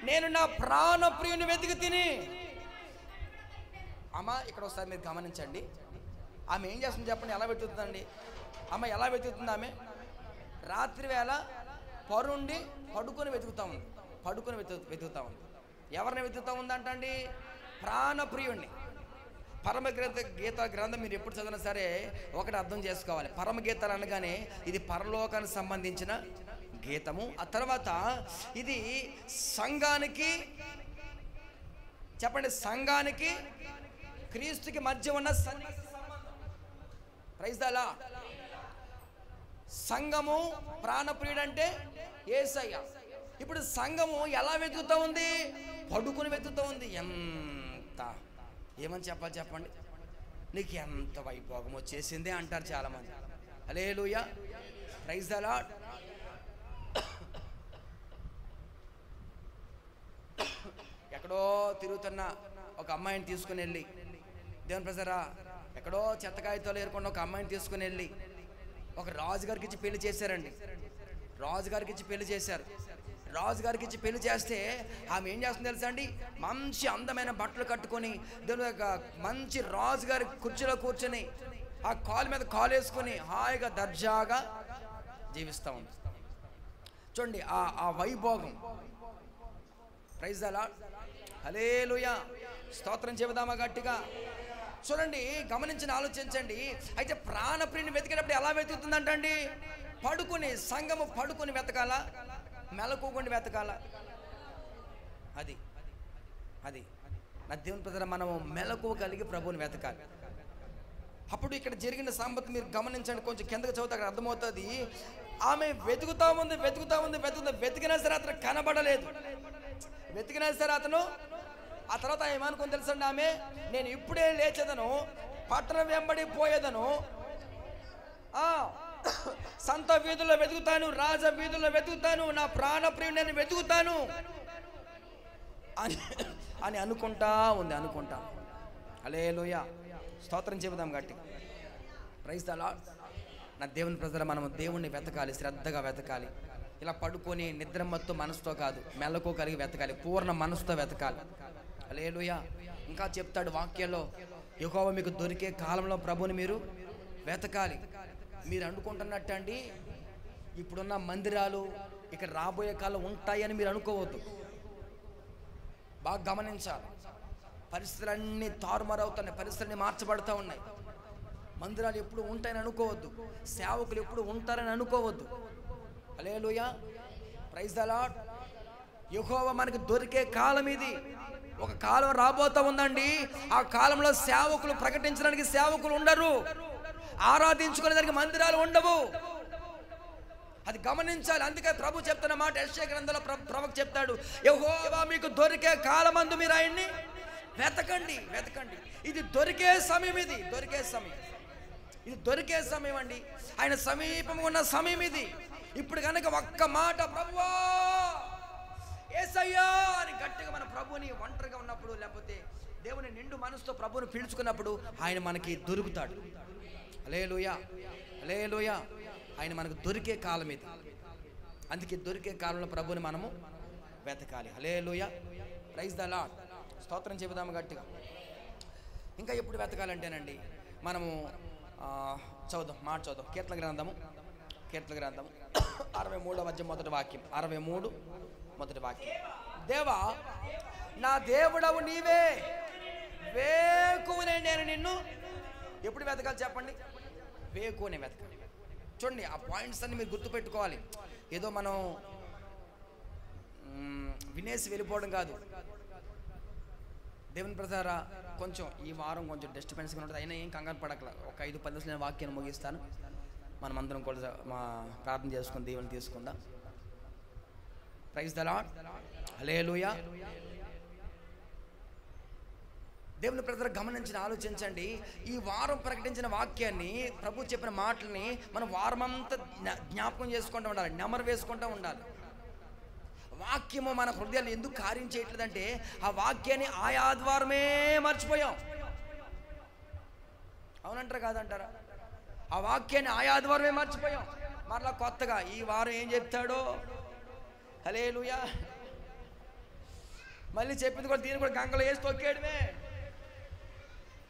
నేను నా ప్రాణ ప్రియుని వెతికి తిని. అమ్మ ఇక్కడ ఒకసారి మీరు గమనించండి, ఆమె ఏం చేస్తుంది చెప్పండి? ఎలా వెతుకుతుందండి అమ్మ? ఎలా వెతుకుతుంది ఆమె? రాత్రి వేళ పడుకొని వెతుకుతా ఉంది. వెతుకుతా ఉంది. ఎవరిని వెతుకుతా ఉందంటండి? ప్రాణప్రియుణ్ణి. గీత గ్రంథం మీరు ఎప్పుడు చదివినా సరే ఒకటి అర్థం చేసుకోవాలి, పరమగీతాలు అనగానే ఇది పరలోకానికి సంబంధించిన గీతము. ఆ తర్వాత ఇది సంఘానికి, చెప్పండి, సంఘానికి క్రీస్తుకి మధ్య ఉన్న సన్నిహిత సంబంధం. Praise the Lord. సంఘము ప్రాణప్రియుడు అంటే యేసయ్య. ఇప్పుడు సంఘము ఎలా వెతుకుతూ ఉంది? పడుకుని వెతుకుతూ ఉంది. ఏమని చెప్పాలి చెప్పండి? నీకు ఎంత వైభోగం వచ్చేసిందే అంటారు చాలామంది. హల్లెలూయా, ప్రైజ్ ద లార్డ్. ఎక్కడో తిరుగుతున్న ఒక అమ్మాయిని తీసుకుని వెళ్ళి, దేవుని ప్రజరా, ఎక్కడో చెత్త కాగితాలు ఏరుకున్న ఒక అమ్మాయిని తీసుకుని వెళ్ళి ఒక రాజుగారికి ఇచ్చి పెళ్లి చేశారండి. రాజుగారికి ఇచ్చి పెళ్లి చేస్తే ఆమె ఏం చేస్తుంది తెలుసా అండి? మంచి అందమైన బట్టలు కట్టుకొని మంచి రాజుగారి కుర్చీలో కూర్చొని ఆ కాలు మీద కాలు వేసుకొని హాయిగా దర్జాగా జీవిస్తూ ఉంది. చూడండి ఆ వైభోగం. ప్రైజ్ ద లార్డ్, హల్లెలూయా. స్తోత్రం చెబుదామా గట్టిగా? చూడండి, గమనించి ఆలోచించండి. అయితే ప్రాణప్రియుని వెతికేటప్పుడు ఎలా వెతుకుతుందంటండి? పడుకుని. సంఘము పడుకుని వెతకాలా, మెలకుకొని వెతకాలా? అది నా దేవుని ప్రజల మనము మెలకు కలిగి ప్రభువుని వెతకాలి. అప్పుడు ఇక్కడ జరిగిన సంగతి మీరు గమనించండి. కొంచెం కిందకి చదివితే అక్కడ అర్థమవుతుంది. ఆమె వెతుకుతా ఉంది. వెతికినా సరే అతను కనబడలేదు. వెతికినా సరే అతను, ఆ తర్వాత ఏమనుకుని తెలుసండి ఆమె, నేను ఇప్పుడే లేచేదను, పట్టణం వెంబడి పోయేదను, సంత వీధుల్లో వెతుకుతాను, రాజ వీధుల్లో వెతుకుతాను, నా ప్రాణప్రియుని నేను వెతుకుతాను అని అనుకుంటా ఉంది. హల్లెలూయా, స్తోత్రం చెబుదాం గట్టి. Praise the Lord. నా దేవుని ప్రజలు మనం దేవుణ్ణి వెతకాలి, శ్రద్ధగా వెతకాలి. ఇలా పడుకొని నిద్రమత్తు మనసుతో కాదు, మెలకు కలిగి వెతకాలి, పూర్ణ మనసుతో వెతకాలి. హల్లెలూయా. ఇంకా చెప్తాడు వాక్యంలో, యెహోవా మీకు దొరికే కాలంలో ప్రభుని మీరు వెతకాలి. మీరు అనుకుంటున్నట్టు అండి ఇప్పుడున్న మందిరాలు ఇక్కడ రాబోయే కాలం ఉంటాయని మీరు అనుకోవద్దు. బాగా గమనించాలి. పరిస్థితులన్నీ తారుమారవుతున్నాయి, పరిస్థితులన్నీ మార్చబడుతూ ఉన్నాయి. మందిరాలు ఎప్పుడు ఉంటాయని అనుకోవద్దు, సేవకులు ఎప్పుడు ఉంటారని అనుకోవద్దు. హల్లెలూయా. Praise the Lord. యెహోవా మనకు దొరికే కాలం ఇది. ఒక కాలం రాబోతా ఉందండి. ఆ కాలంలో సేవకులు ప్రకటించడానికి సేవకులు ఉండరు, ఆరాధించుకునేదానికి మందిరాలు ఉండవు. అది గమనించాలి. అందుకే ప్రభు చెప్తున్న మాట యెషయా గ్రంథంలో ప్రవక్త చెప్తాడు, యెహోవా మీకు దొరికే కాలమందు మీరు ఆయన్ని వెతకండి, వెతకండి. ఇది దొరికే సమయం, ఇది దొరికే సమయం, ఇది దొరికే సమయం అండి. ఆయన సమీపంగా ఉన్న సమయం ఇది. ఇప్పుడు కనుక ఒక్క మాట ప్రభువా యేసయ్యా అని గట్టిగా మన ప్రభుని ఒంటరిగా ఉన్నప్పుడు, లేకపోతే దేవుని నిండు మనసుతో ప్రభుని పిలుచుకున్నప్పుడు ఆయన మనకి దొరుకుతాడు. హల్లెలూయా, హల్లెలూయా. ఆయన మనకు దొరికే కాలం ఇది. అందుకే దొరికే కాలంలో ప్రభుని మనము వెతకాలి. హల్లెలూయా. Praise the Lord. స్తోత్రం చెబుదాము గట్టిగా. ఇంకా ఎప్పుడు వెతకాలంటేనండి మనము చదువుదాం, మాట చదువుదాం. కీర్తన గ్రంథము 63వ అధ్యాయం మొదటి వాక్యం. 63 మొదటి వాక్యం. దేవా నా దేవుడవు నీవే, వేకువనే నేను నిన్ను ఎప్పుడు వెతకాలి చెప్పండి? వేకువనే వెతకాలి. చూడండి, ఆ పాయింట్స్ అన్ని మీరు గుర్తుపెట్టుకోవాలి. ఏదో మనం వినేసి వెళ్ళిపోవడం కాదు. దేవుని ప్రసారా కొంచెం ఈ వారం కొంచెం డిస్టర్బెన్స్గా ఉంటుంది, అయినా ఏం కంగారు పడకల. ఒక 5-10 నిమిషాలు నేను వాక్యాన్ని ముగిస్తాను. మనం అందరం కూడా ప్రార్థన చేసుకుని దేవుని తీసుకుందాం. Praise the Lord. హల్లెలూయా. దేవుని ప్రజలు గమనించిన ఆలోచించండి. ఈ వారం ప్రకటించిన వాక్యాన్ని, ప్రభు చెప్పిన మాటల్ని మనం వారమంతా జ్ఞాపకం చేసుకుంటూ ఉండాలి, నెమరు వేసుకుంటూ ఉండాలి. వాక్యము మన హృదయాలు ఎందుకు కార్యం చేయట్లేదంటే ఆ వాక్యాన్ని ఆయా ఆదివారమే మర్చిపోయాం. అవునంటారా కాదంటారా? ఆ వాక్యాన్ని ఆయా ఆదివారమే మర్చిపోయాం. మరలా కొత్తగా ఈ వారం ఏం చెప్తాడో, హల్లెలూయా, మళ్ళీ చెప్పింది కూడా దీన్ని కూడా గంగలో వేసి తొక్కేయడమే.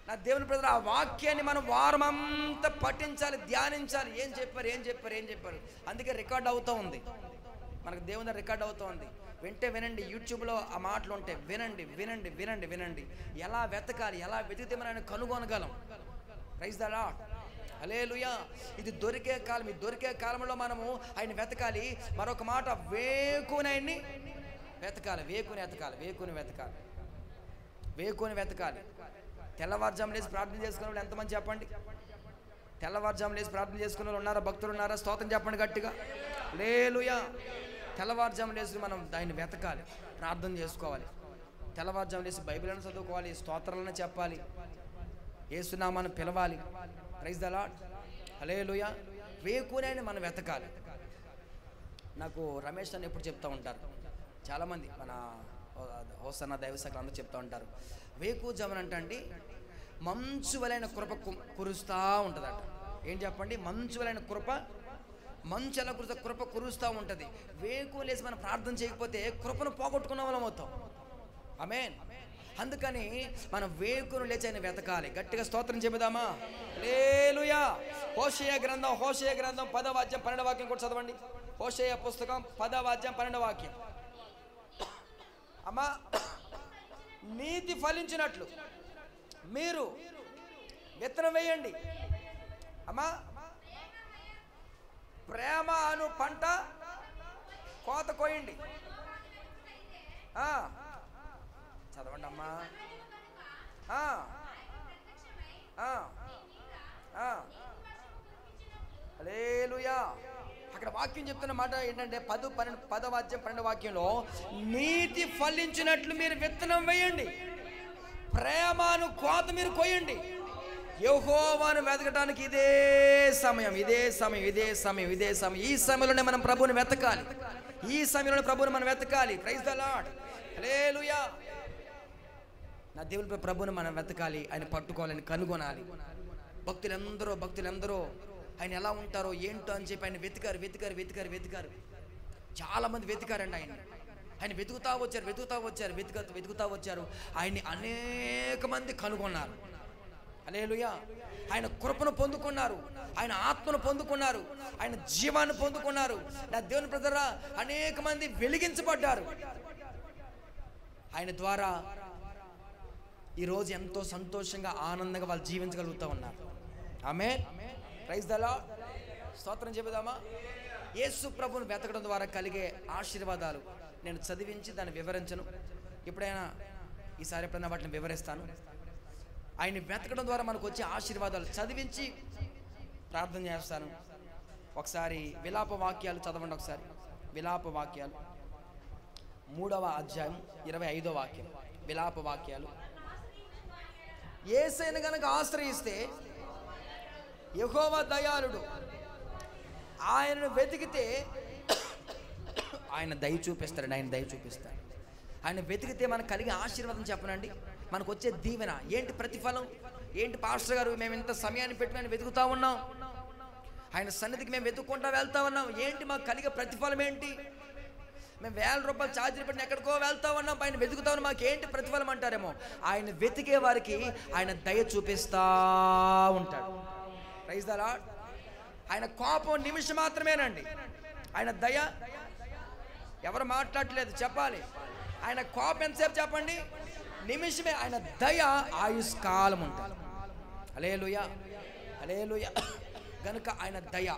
నా దేవుని ప్రజలు ఆ వాక్యాన్ని మనం వారమంతా పఠించాలి, ధ్యానించాలి. ఏం చెప్పారు. అందుకే రికార్డ్ అవుతూ ఉంది, మనకు దేవుని రికార్డ్ అవుతూ ఉంది. వినండి, యూట్యూబ్లో ఆ మాటలు ఉంటాయి. వినండి. ఎలా వెతకాలి, ఎలా వెతికితే మనం కనుగొనగలం. Praise the Lord. హల్లెలూయా. ఇది దొరికే కాలం. ఈ దొరికే కాలంలో మనము ఆయన వెతకాలి. మరొక మాట, వేకుని ఆయన్ని వెతకాలి. వేకుని వెతకాలి. తెల్లవారుజాము లేచి ప్రార్థన చేసుకునే వాళ్ళు ఎంతమంది చెప్పండి? తెల్లవారుజాము లేచి ప్రార్థన చేసుకునే వాళ్ళు ఉన్నారా? భక్తులు ఉన్నారా? స్తోత్రం చెప్పండి గట్టిగా. హల్లెలూయా. తెల్లవారుజాము లేచి మనం దాన్ని వెతకాలి, ప్రార్థన చేసుకోవాలి. తెల్లవారుజాము లేచి బైబిల్ని చదువుకోవాలి, స్తోత్రాలను చెప్పాలి, యేసునామాన్ని పిలవాలి. Praise the Lord. హల్లెలూయా. వేకునైనా మనం వెతకాలి. నాకు రమేష్ అని ఎప్పుడు చెప్తూ ఉంటారు చాలామంది, మన హోసన్న దైవశాఖలు అందరూ చెప్తూ ఉంటారు, వేకుజామున అండి మంచు వలైన కృప కురుస్తూ ఉంటుందట. ఏం చెప్పండి? మంచు వలైన మంచు ఎలా కృప కురుస్తూ ఉంటుంది. వేకు లేసి మనం ప్రార్థన చేయకపోతే కృపను పోగొట్టుకున్న వాళ్ళం అవుతాం. ఆమేన్. అందుకని మనం వేకును లేచి ఆయన వెతకాలి. గట్టిగా స్తోత్రం చెబుదామా? హల్లెలూయా. హోషేయ గ్రంథం 10వ అధ్యాయం 12వ వాక్యం కూడా చదవండి. హోషేయ పుస్తకం 10వ అధ్యాయం 12వ వాక్యం. అమ్మా, నీతి ఫలించినట్లు మీరు విత్తనం వేయండి. అమ్మా, ప్రేమ అను పంట కోత కోయండి. చదవండి అమ్మా. హల్లెలూయా. అక్కడ వాక్యం చెప్తున్న మాట ఏంటంటే 10వ అధ్యాయం 12వ వాక్యంలో, నీతి ఫలించినట్లు మీరు విత్తనం వేయండి, ప్రేమను కోత మీరు కోయండి. యెహోవాను వెతకడానికి ఇదే సమయం. ఈ సమయంలోనే మనం ప్రభువుని వెతకాలి. Praise the Lord. హల్లెలూయా. నా దేవుని ప్రభుని మనం వెతకాలి, ఆయన పట్టుకోవాలని కనుగొనాలి. భక్తులందరూ ఆయన ఎలా ఉంటారో ఏంటో అని చెప్పి ఆయన వెతికారు. చాలామంది వెతికారండి ఆయన వెతుకుతా వచ్చారు. ఆయన్ని అనేక మంది కనుగొన్నారు. హల్లెలూయా. ఆయన కృపను పొందుకున్నారు, ఆయన ఆత్మను పొందుకున్నారు, ఆయన జీవాన్ని పొందుకున్నారు. నా దేవుని ప్రజలారా, అనేక మంది వెలిగించబడ్డారు. ఆయన ద్వారా ఈరోజు ఎంతో సంతోషంగా ఆనందంగా వాళ్ళు జీవించగలుగుతూ ఉన్నారు. ఆమేన్. Praise the Lord. స్తోత్రం చెబుదామా. యేసు ప్రభువును వెతకడం ద్వారా కలిగే ఆశీర్వాదాలు నేను చదివించి దాన్ని వివరించను. ఈసారి ఎప్పుడైనా వాటిని వివరిస్తాను. ఆయన్ని వెతకడం ద్వారా మనకు వచ్చే ఆశీర్వాదాలు చదివించి ప్రార్థన చేస్తాను. ఒకసారి విలాప వాక్యాలు చదవండి. ఒకసారి విలాప వాక్యాలు 3వ అధ్యాయం 25వ వాక్యం. విలాప వాక్యాలు. యేసయ్యను గనుక ఆశ్రయిస్తే యెహోవా దయాళుడు, ఆయనను వెతికితే ఆయన దయ చూపిస్తాడు. ఆయన వెతికితే మనకు కలిగే ఆశీర్వాదం చెప్పనండి. మనకు వచ్చే దీవెన ఏంటి, ప్రతిఫలం ఏంటి? పాస్టర్ గారు, మేము ఇంత సమయాన్ని పెట్టి మేము వెతుకుతా ఉన్నాం, ఆయన సన్నిధికి మేము వెతుక్కుంటా వెళ్తా ఉన్నాం, ఏంటి మాకు కలిగే ప్రతిఫలం ఏంటి? మేము 1000 రూపాయలు ఛార్జీలు పెట్టిన ఎక్కడికో వెళ్తా ఉన్నాం, ఆయన వెతుకుతా ఉన్నాం, మాకేంటి ప్రతిఫలం అంటారేమో. ఆయన వెతికే వారికి ఆయన దయ చూపిస్తా ఉంటాడు. Praise the Lord. ఆయన కోపం నిమిషం మాత్రమేనండి. ఆయన దయ ఎవరు మాట్లాడలేదు, చెప్పాలి. ఆయన కోపం ఎంతసేపు చెప్పండి? నిమిషమే. ఆయన దయ ఆయుష్కాలం ఉంటుంది. హల్లెలూయా, హల్లెలూయా. గనుక ఆయన దయ.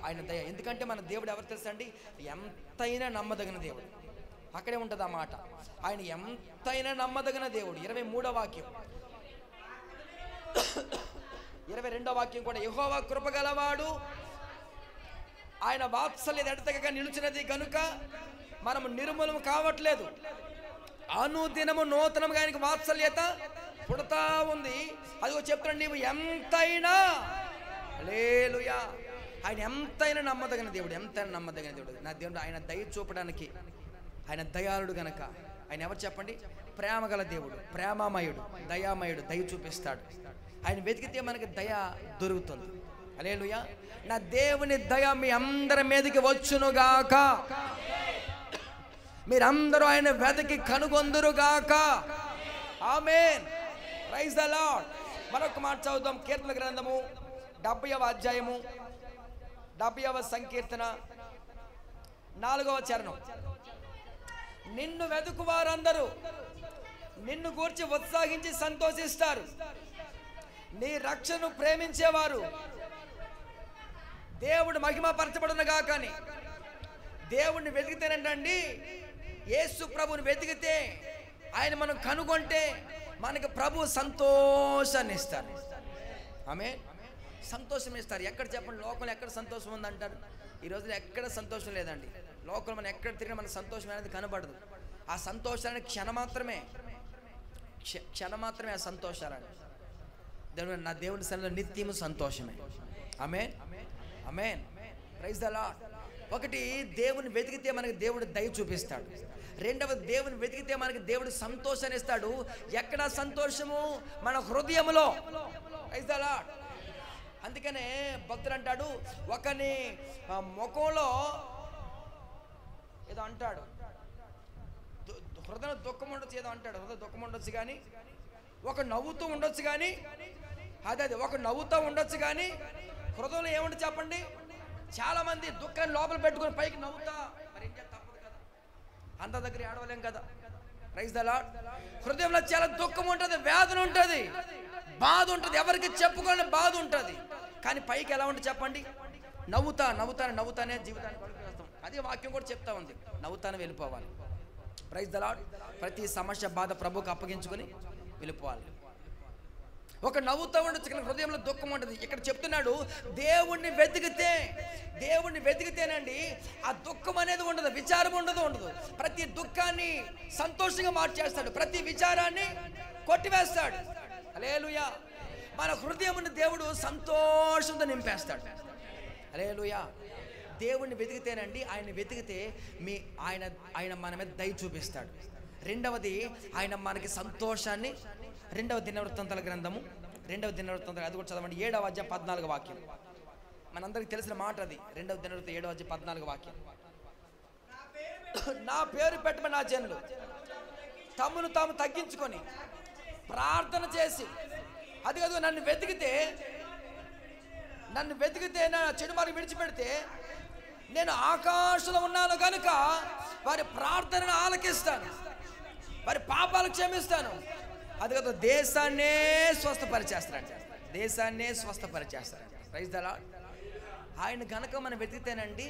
ఎందుకంటే మన దేవుడు ఎవరు తెలుసండి? ఎంతైనా నమ్మదగిన దేవుడు. అక్కడే ఉంటుంది ఆ మాట. ఆయన ఎంతైనా నమ్మదగిన దేవుడు. 23వ వాక్యం, 22వ వాక్యం కూడా. యెహోవా కృపగలవాడు, ఆయన వాత్సల్యత ఎడతెగక నిలిచినది గనుక మనము నిర్మూలము కావట్లేదు. అనుదినము నూతనముగా ఆయనకి వాత్సల్యత పుడతా ఉంది. అదిగో చెప్తున్నాడు, నీవు ఎంతైనా. హల్లెలూయా. ఆయన ఎంతైనా నమ్మదగిన దేవుడు. నా దేవుడు ఆయన దయ చూపడానికి ఆయన దయాళుడు గనక. ఆయన ఎవరు చెప్పండి? ప్రేమ గల దేవుడు, ప్రేమమయుడు, దయామయుడు. దయ చూపిస్తాడు. ఆయన వెతికితే మనకి దయ దొరుకుతుంది. హల్లెలూయా. నా దేవుని దయ మీ అందరి మీదకి వచ్చునుగాక. మీరందరూ ఆయన వెతికి కనుగొందురుగాక. ఆమేన్. Praise the Lord. మరొక మాట చదువుదాం. కీర్తన గ్రంథము 70వ అధ్యాయము 70వ సంకీర్తన 4వ చరణం. నిన్ను వెతుకు వారందరూ నిన్ను గూర్చి ఉత్సాహించి సంతోషిస్తారు. నీ రక్షణను ప్రేమించేవారు దేవుడు మహిమపరచబడునుగా. కానీ దేవుణ్ణి వెతికితేనంటండి, యేసు ప్రభుని వెతికితే, ఆయన మనం కనుగొంటే మనకి ప్రభు సంతోషాన్ని ఇస్తారు. ఆమేన్. సంతోషం ఇస్తారు. ఎక్కడ చెప్పండి, లోకంలో ఎక్కడ సంతోషం ఉందంటారు? ఈ రోజులో ఎక్కడ సంతోషం లేదండి. లోకంలో మనం ఎక్కడ తిరిగినా మనకు సంతోషం అనేది కనబడదు. ఆ సంతోషాన్ని క్షణం మాత్రమే ఆ సంతోషాలని. నా దేవుని సన్నిధిలో నిత్యము సంతోషమే. ఆమేన్, ఆమేన్. Praise the Lord. ఒకటి, దేవుని వెతికితే మనకి దేవుడు దయ చూపిస్తాడు. రెండవది, దేవుని వెతికితే మనకి దేవుడు సంతోషాన్ని ఇస్తాడు. ఎక్కడ సంతోషము? మన హృదయములో. Praise the Lord. అందుకనే భక్తుడు అంటాడు, ఒకని ముఖంలో ఏదో అంటాడు, హృదయ దుఃఖం ఉండొచ్చు, ఏదో అంటాడు, హృదయ దుఃఖం ఉండొచ్చు కానీ ఒక నవ్వుతూ ఉండొచ్చు కానీ, అదే ఒక నవ్వుతూ ఉండొచ్చు కానీ హృదయంలో ఏముంటుంది చెప్పండి? చాలా మంది దుఃఖాన్ని లోపల పెట్టుకుని పైకి నవ్వుతా, మరి ఏం చేస్తా, తప్పదు కదా, అంత దగ్గర ఏడవలేం కదా. Praise the Lord. హృదయంలో చాలా దుఃఖం ఉంటుంది, వేదన ఉంటుంది, బాధ ఉంటుంది, ఎవరికి చెప్పుకోని బాధ ఉంటుంది. కానీ పైకి ఎలా ఉంటుంది చెప్పండి? నవ్వుతానే జీవితాన్ని పడుకునేస్తాం. అదే వాక్యం కూడా చెప్తా ఉంది, నవ్వుతానే వెళ్ళిపోవాలి. Praise the Lord. ప్రతి సమస్య బాధ ప్రభువుకు అప్పగించుకొని వెళ్ళిపోవాలి. ఒక నవ్వుతూ ఉండొచ్చు కానీ హృదయంలో దుఃఖం ఉంటుంది. ఇక్కడ చెప్తున్నాడు, దేవుణ్ణి వెతికితేనండి ఆ దుఃఖం అనేది ఉండదు, విచారం ఉండదు. ప్రతి దుఃఖాన్ని సంతోషంగా మార్చేస్తాడు, ప్రతి విచారాన్ని కొట్టివేస్తాడు. హల్లెలూయా. మన హృదయముని దేవుడు సంతోషంతో నింపేస్తాడు. హల్లెలూయా. దేవుణ్ణి వెతికితేనండి, ఆయన వెతికితే ఆయన మన మీద దయ చూపిస్తాడు. రెండవది, ఆయన మనకి సంతోషాన్ని రెండవ దినవృత్తాంతాల గ్రంథము, రెండవ దినవృత్తాంతాలు, అది కూడా చదవండి. 7వ అధ్యాయం 14వ వాక్యం. మనందరికి తెలిసిన మాట అది. 2వ దినవృత్తం 7వ అధ్యాయం 14వ వాక్యం. నా పేరు పెట్టమని నా జనులు తమను తాము తగ్గించుకొని ప్రార్థన చేసి, అది కాదు, నన్ను వెతికితే నా చెడు మార్గం విడిచిపెడితే నేను ఆకాశంలో ఉన్నాను కనుక వారి ప్రార్థనను ఆలకిస్తాను, వారి పాపాలు క్షమిస్తాను. అది కాదు, దేశాన్నే స్వస్థపరిచేస్తారంట. దేశాన్నే స్వస్థపరిచేస్తారంట. Praise the Lord. ఆయన కనుక మనం వెతికితేనండి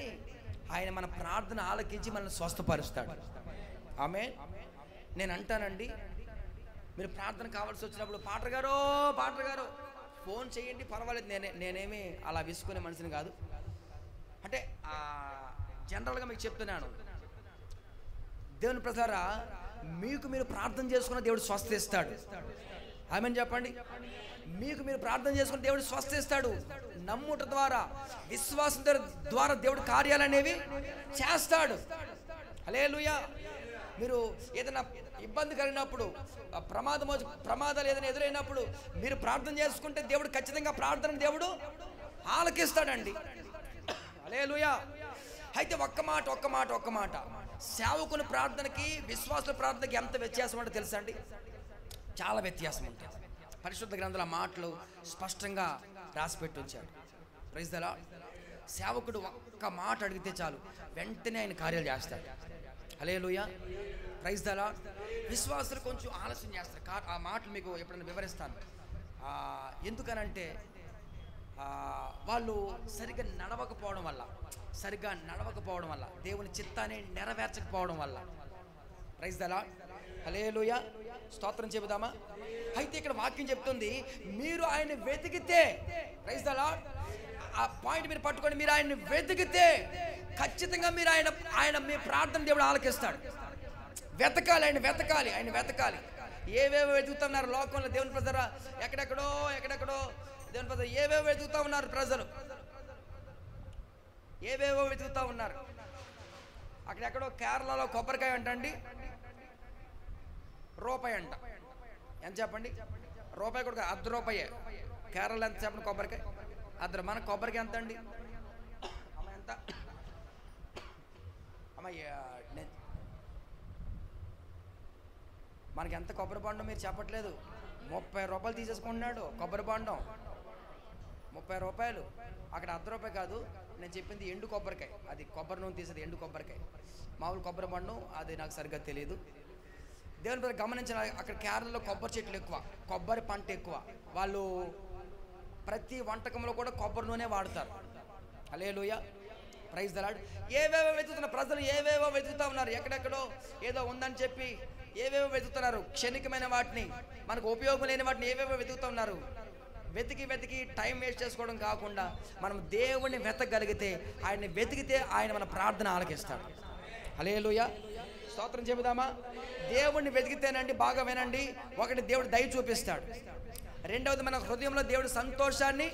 ఆయన మన ప్రార్థన ఆలకించి మనల్ని స్వస్థపరుస్తాడు. ఆమేన్. నేను అంటానండి, మీరు ప్రార్థన కావాల్సి వచ్చినప్పుడు పాటర్ గారు ఫోన్ చేయండి, పర్వాలేదు. నేనేమి అలా విసుకునే మనిషిని కాదు. అంటే జనరల్గా మీకు చెప్తున్నాను, దేవుని ప్రసారా మీకు మీరు ప్రార్థన చేసుకున్న దేవుడు స్వస్థిస్తాడు. ఆమేన్ చెప్పండి. మీకు మీరు ప్రార్థన చేసుకున్న దేవుడు స్వస్థిస్తాడు. నమ్ముట ద్వారా, విశ్వాసం ద్వారా దేవుడు కార్యాలు అనేవి చేస్తాడు. హల్లెలూయా. మీరు ఏదైనా ఇబ్బంది కలిగినప్పుడు, ప్రమాదాలు ఏదైనా ఎదురైనప్పుడు మీరు ప్రార్థన చేసుకుంటే దేవుడు ఖచ్చితంగా ప్రార్థన దేవుడు ఆలకిస్తాడండి. హల్లెలూయా. అయితే ఒక్క మాట సేవకుని ప్రార్థనకి విశ్వాసుల ప్రార్థనకి ఎంత వ్యత్యాసం అంటే తెలుసా అండి? చాలా వ్యత్యాసం ఉంటుంది. పరిశుద్ధ గ్రంథాల మాటలు స్పష్టంగా రాసిపెట్టి ఉంచాడు. Praise the Lord. సేవకుడు ఒక్క మాట అడిగితే చాలు, వెంటనే ఆయన కార్యాలు చేస్తాడు. హల్లెలూయా. Praise the Lord. విశ్వాసులు కొంచెం ఆలస్యం చేస్తారు. ఆ మాటలు మీకు ఎప్పుడైనా వివరిస్తాను. ఎందుకనంటే వాళ్ళు సరిగ్గా నడవకపోవడం వల్ల, దేవుని చిత్తాన్ని నెరవేర్చకపోవడం వల్ల. Praise the Lord. హల్లెలూయా. స్తోత్రం చెబుదామా? అయితే ఇక్కడ వాక్యం చెప్తుంది, మీరు ఆయన వెతికితే, ప్రైజ్ ద లార్డ్, ఆ పాయింట్ మీరు పట్టుకొని, మీరు ఆయన్ని వెతికితే ఖచ్చితంగా మీరు ఆయన మీ ప్రార్థన దేవుడు ఆలకిస్తాడు. ఆయన వెతకాలి. ఏవేవో వెతుకుతున్నారు లోకంలో దేవుని ప్రజలు, ఎక్కడెక్కడో దేవుని ప్రజలు ఏవేవో వెతుకుతా ఉన్నారు. ప్రజలు ఏవేవో వెతుకుతా ఉన్నారు. అక్కడెక్కడో కేరళలో కొబ్బరికాయ అంటండి రూపాయి అంట. ఎంత చెప్పండి? రూపాయి కూడా ₹1. కేరళ ఎంత చెప్పండి? కొబ్బరికాయ ₹1. మన కొబ్బరికాయ ఎంత అండి? ఎంత మనకి ఎంత కొబ్బరి బాండం మీరు చెప్పట్లేదు. ₹30 తీసేసుకుంటున్నాడు కొబ్బరి బాండం. ₹30. అక్కడ ₹1 కాదు, నేను చెప్పింది ఎండు కొబ్బరికాయ. అది కొబ్బరి నూనె తీసేది ఎండు కొబ్బరికాయ. మామూలు కొబ్బరి బాండం అది నాకు సరిగ్గా తెలియదు. దేవుని ప్రజలు గమనించిన, అక్కడ కేరళలో కొబ్బరి చెట్లు ఎక్కువ, కొబ్బరి పంట ఎక్కువ. వాళ్ళు ప్రతి వంటకంలో కూడా కొబ్బరి నూనె వాడతారు. హల్లెలూయా. Praise the Lord. ఏవేవో వెతుకుతున్న ప్రజలు ఏవేవో వెతుకుతా ఉన్నారు. ఎక్కడెక్కడో ఏదో ఉందని చెప్పి ఏవేవో వెతుకుతున్నారు. క్షణికమైన వాటిని, మనకు ఉపయోగం లేని వాటిని ఏవేవో వెతుకుతూ ఉన్నారు. వెతికి టైం వేస్ట్ చేసుకోవడం కాకుండా మనం దేవుణ్ణి వెతకగలిగితే, ఆయన్ని వెతికితే ఆయన మన ప్రార్థన ఆలకిస్తాడు. హల్లెలూయా. స్తోత్రం చెబుదామా? దేవుణ్ణి వెతికితేనండి, బాగా వినండి, ఒకటి దేవుడు దయ చూపిస్తాడు, రెండవది మన హృదయంలో దేవుడు సంతోషాన్ని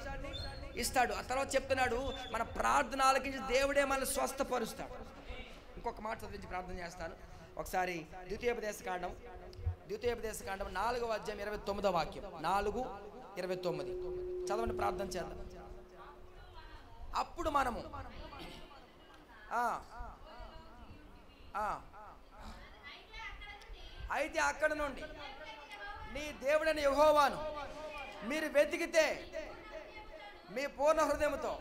ఇస్తాడు. ఆ తర్వాత చెప్తున్నాడు, మన ప్రార్థన ఆలకించి దేవుడే మనల్ని స్వస్థపరుస్తాడు. ఇంకొక మాట చదివించి ప్రార్థన చేస్తాను. ఒకసారి ద్వితీయోపదేశ కాండం 4వ అధ్యాయం 29వ వాక్యం. 4:29 చదవండి, ప్రార్థన చేద్దాం. అప్పుడు మనము అయితే అక్కడ నుండి నీ దేవుడైన యెహోవాను మీరు వెతికితే మీ పూర్ణ హృదయంతో,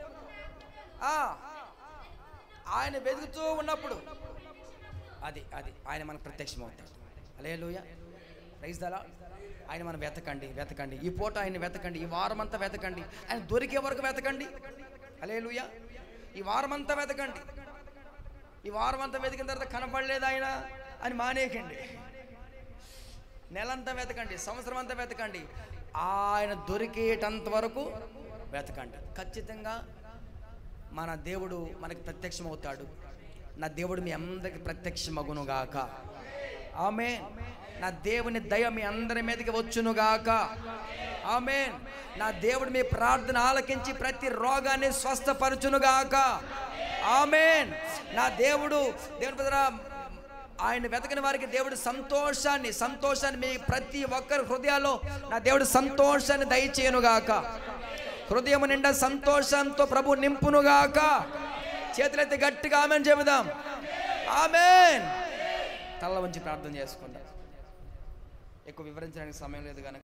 ఆయన వెతుకుతూ ఉన్నప్పుడు అది ఆయన మనకు ప్రత్యక్షమవుతాడు. హల్లెలూయా. Praise the Lord. ఆయన మనం వెతకండి. ఈ పూట ఆయన వెతకండి. ఈ వారం అంతా వెతకండి. ఆయన దొరికే వరకు వెతకండి. హల్లెలూయా. ఈ వారం అంతా వెతకండి. ఈ వారం అంతా వెతికిన తర్వాత కనపడలేదు ఆయన అని మానేయకండి. నెలంతా వెతకండి, సంవత్సరం అంతా వెతకండి. ఆయన దొరికేటంత వరకు వెతకండి. ఖచ్చితంగా మన దేవుడు మనకి ప్రత్యక్షమవుతాడు. నా దేవుడు మీ అందరికి ప్రత్యక్షమగునుగాక. ఆమేన్. నా దేవుని దయ మీ అందరి మీదకి వచ్చునుగాక. ఆమేన్. నా దేవుడు మీ ప్రార్థన ఆలకించి ప్రతి రోగాన్ని స్వస్థపరచునుగాక. ఆమేన్. నా దేవుడు దేవుని ప్రజల ఆయన వెతకని వారికి దేవుడు సంతోషాన్ని మీ ప్రతి ఒక్కరి హృదయాల్లో నా దేవుడు సంతోషాన్ని దయచేయనుగాక. హృదయం నిండా సంతోషంతో ప్రభు నింపునుగాక. చేతులైతే గట్టిగా ఆమేన్ చెబుదాం. ఆమేన్. తల వంచి ప్రార్థన చేసుకుందాం. ఎక్కువ వివరించడానికి సమయం లేదు కనుక